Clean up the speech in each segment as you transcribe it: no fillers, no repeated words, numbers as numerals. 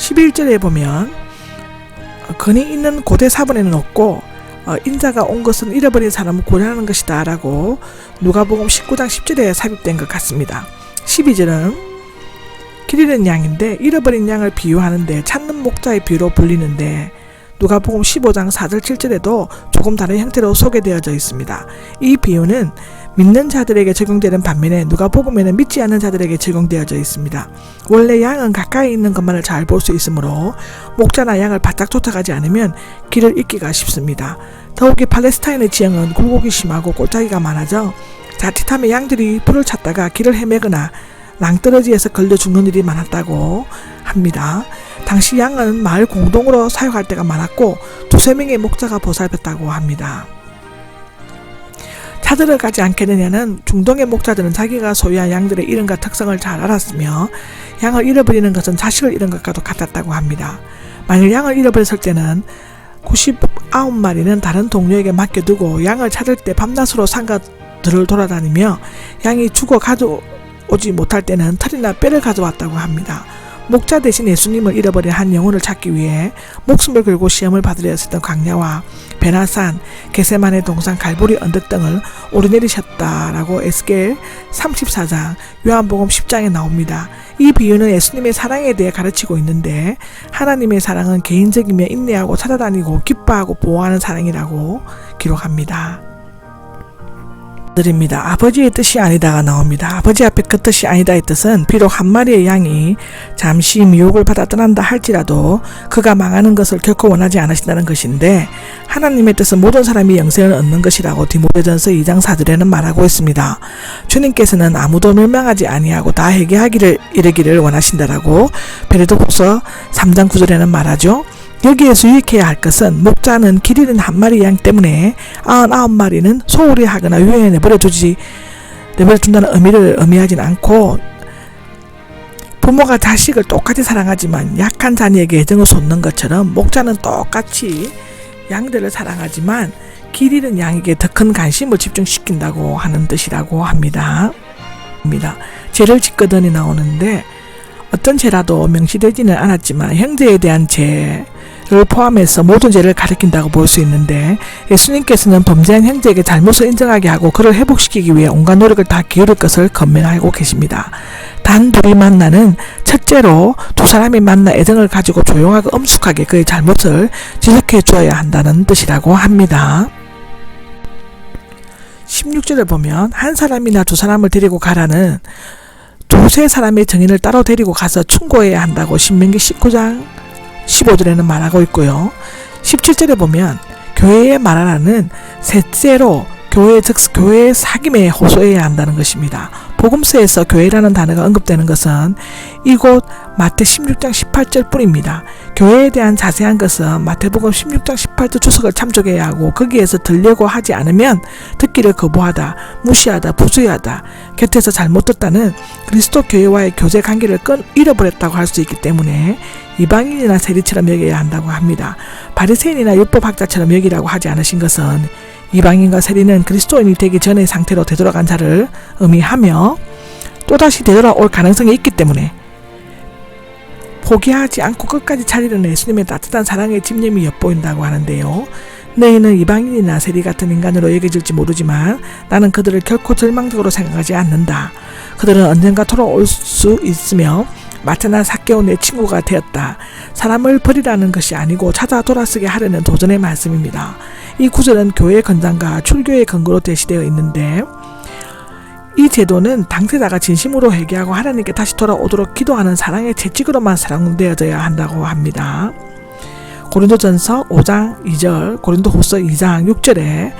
11절에 보면 근이 있는 고대 사본에는 없고 인자가 온 것은 잃어버린 사람을 구원하는 것이다 라고 누가복음 19장 10절에 삽입된 것 같습니다. 12절은 길 잃은 양인데 잃어버린 양을 비유하는데 찾는 목자의 비유로 불리는데 누가복음 15장 4절 7절에도 조금 다른 형태로 소개되어져 있습니다. 이 비유는 믿는 자들에게 적용되는 반면에 누가복음에는 믿지 않는 자들에게 적용되어져 있습니다. 원래 양은 가까이 있는 것만을 잘 볼 수 있으므로 목자나 양을 바짝 쫓아가지 않으면 길을 잃기가 쉽습니다. 더욱이 팔레스타인의 지형은 굴곡이 심하고 골짜기가 많아져 자칫하면 양들이 풀을 찾다가 길을 헤매거나 낭떠러지에서 걸려 죽는 일이 많았다고 합니다. 당시 양은 마을 공동으로 사용할 때가 많았고 2-3명의 목자가 보살폈다고 합니다. 찾으러 가지 않겠느냐는 중동의 목자들은 자기가 소유한 양들의 이름과 특성을 잘 알았으며 양을 잃어버리는 것은 자식을 잃은 것과도 같았다고 합니다. 만일 양을 잃어버렸을 때는 99마리는 다른 동료에게 맡겨두고 양을 찾을 때 밤낮으로 상가들을 돌아다니며 양이 죽어 가져오지 못할 때는 털이나 뼈를 가져왔다고 합니다. 목자 대신 예수님을 잃어버린 한 영혼을 찾기 위해 목숨을 걸고 시험을 받으려 했던 광야와 베나산, 게세마네 동산, 갈보리 언덕 등을 오르내리셨다라고 에스겔 34장, 요한복음 10장에 나옵니다. 이 비유는 예수님의 사랑에 대해 가르치고 있는데 하나님의 사랑은 개인적이며 인내하고 찾아다니고 기뻐하고 보호하는 사랑이라고 기록합니다. 드립니다. 아버지의 뜻이 아니다가 나옵니다. 아버지 앞에 그 뜻이 아니다의 뜻은 비록 한 마리의 양이 잠시 미혹을 받아 떠난다 할지라도 그가 망하는 것을 결코 원하지 않으신다는 것인데 하나님의 뜻은 모든 사람이 영생을 얻는 것이라고 디모데전서 2장 4절에는 말하고 있습니다. 주님께서는 아무도 멸망하지 아니하고 다 회개하기를 이르기를 원하신다라고 베드로후서 3장 9절에는 말하죠. 여기에서 유익해야 할 것은 목자는 길 잃은 한 마리 양 때문에 99마리는 소홀히 하거나 유연히 내버려둔다는 의미를 의미하진 않고 부모가 자식을 똑같이 사랑하지만 약한 자녀에게 애정을 쏟는 것처럼 목자는 똑같이 양들을 사랑하지만 길 잃은 양에게 더 큰 관심을 집중시킨다고 하는 뜻이라고 합니다. 죄를 짓거든이 나오는데 어떤 죄라도 명시되지는 않았지만 형제에 대한 죄를 포함해서 모든 죄를 가리킨다고 볼 수 있는데 예수님께서는 범죄한 형제에게 잘못을 인정하게 하고 그를 회복시키기 위해 온갖 노력을 다 기울일 것을 권면하고 계십니다. 단 둘이 만나는 첫째로 두 사람이 만나 애정을 가지고 조용하고 엄숙하게 그의 잘못을 지적해 주어야 한다는 뜻이라고 합니다. 16절을 보면 한 사람이나 두 사람을 데리고 가라는 2-3사람의 증인을 따로 데리고 가서 충고해야 한다고 신명기 19장 15절에는 말하고 있고요. 17절에 보면 교회에 말하라는 셋째로 교회의 사귐에 호소해야 한다는 것입니다. 복음서에서 교회라는 단어가 언급되는 것은 이곳 마태 16장 18절 뿐입니다. 교회에 대한 자세한 것은 마태복음 16장 18절 주석을 참조해야 하고 거기에서 들려고 하지 않으면 듣기를 거부하다, 무시하다, 부수하다, 곁에서 잘못 듣다는 그리스도 교회와의 교제 관계를 잃어버렸다고 할 수 있기 때문에 이방인이나 세리처럼 여겨야 한다고 합니다. 바리새인이나 율법학자처럼 여기라고 하지 않으신 것은 이방인과 세리는 그리스도인이 되기 전의 상태로 되돌아간 자를 의미하며 또다시 되돌아올 가능성이 있기 때문에 포기하지 않고 끝까지 차리는 예수님의 따뜻한 사랑의 집념이 엿보인다고 하는데요. 너희는 이방인이나 세리 같은 인간으로 여겨질지 모르지만 나는 그들을 결코 절망적으로 생각하지 않는다. 그들은 언젠가 돌아올 수 있으며 마태나 삭개오 내 친구가 되었다. 사람을 버리라는 것이 아니고 찾아 돌아서게 하려는 도전의 말씀입니다. 이 구절은 교회의 건장과 출교의 근거로 제시되어 있는데 이 제도는 당사자가 진심으로 회개하고 하나님께 다시 돌아오도록 기도하는 사랑의 채찍으로만 사용되어져야 한다고 합니다. 고린도전서 5장 2절, 고린도후서 2장 6절에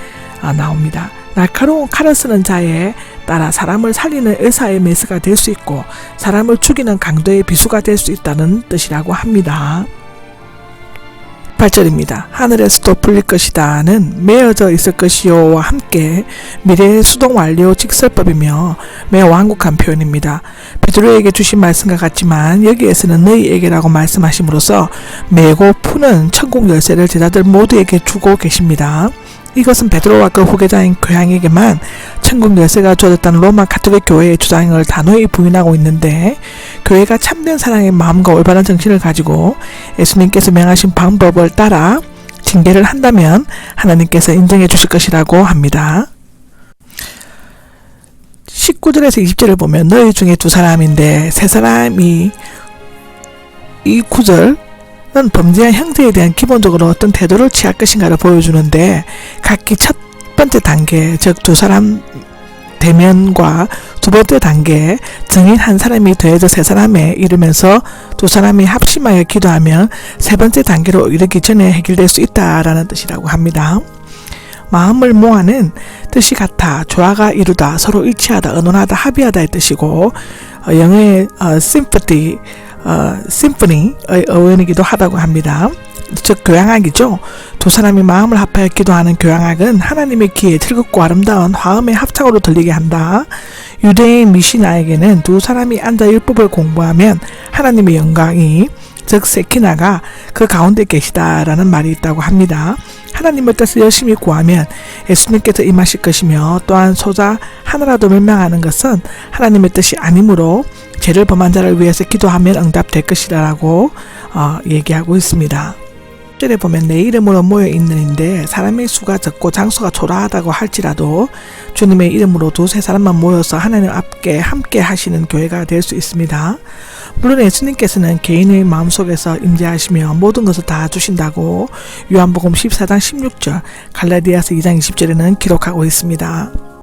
나옵니다. 날카로운 칼을 쓰는 자에 따라 사람을 살리는 의사의 메스가 될 수 있고 사람을 죽이는 강도의 비수가 될 수 있다는 뜻이라고 합니다. 8절입니다. 하늘에서도 풀릴 것이다는 매어져 있을 것이요와 함께 미래의 수동 완료 직설법이며 매우 완곡한 표현입니다. 베드로에게 주신 말씀과 같지만 여기에서는 너희에게라고 말씀하심으로써 매고 푸는 천국 열쇠를 제자들 모두에게 주고 계십니다. 이것은 베드로와 그 후계자인 교양에게만 천국 열쇠가 주어졌다는 로마 가톨릭 교회의 주장을 단호히 부인하고 있는데, 교회가 참된 사랑의 마음과 올바른 정신을 가지고 예수님께서 명하신 방법을 따라 징계를 한다면 하나님께서 인정해 주실 것이라고 합니다. 19절에서 20절을 보면 너희 중에 두 사람인데 세 사람이, 이 구절은 범죄한 형제에 대한 기본적으로 어떤 태도를 취할 것인가를 보여주는데, 각기 첫 번째 단계, 즉 두 사람 대면과 두 번째 단계, 증인 한 사람이 더해져 세 사람에 이르면서 두 사람이 합심하여 기도하면 세 번째 단계로 이르기 전에 해결될 수 있다라는 뜻이라고 합니다. 마음을 모아는 뜻이 같아, 조화가 이루다, 서로 일치하다, 의논하다, 합의하다의 뜻이고, 영어의 심포니의 어원이기도 하다고 합니다. 즉 교향악이죠. 두 사람이 마음을 합하여 기도하는 교향악은 하나님의 귀에 즐겁고 아름다운 화음의 합창으로 들리게 한다. 유대인 미시나에게는 두 사람이 앉아 율법을 공부하면 하나님의 영광이, 즉 세키나가 그 가운데 계시다라는 말이 있다고 합니다. 하나님의 뜻을 열심히 구하면 예수님께서 임하실 것이며, 또한 소자 하나라도 멸망하는 것은 하나님의 뜻이 아니므로 죄를 범한 자를 위해서 기도하면 응답될 것이라고 얘기하고 있습니다. 10절에 보면 내 이름으로 모여있는인데 사람의 수가 적고 장소가 초라하다고 할지라도 주님의 이름으로 두세 사람만 모여서 하나님 앞에 함께 하시는 교회가 될 수 있습니다. 물론 예수님께서는 개인의 마음속에서 임재하시며 모든 것을 다 주신다고 요한복음 14장 16절, 갈라디아서 2장 20절에는 기록하고 있습니다.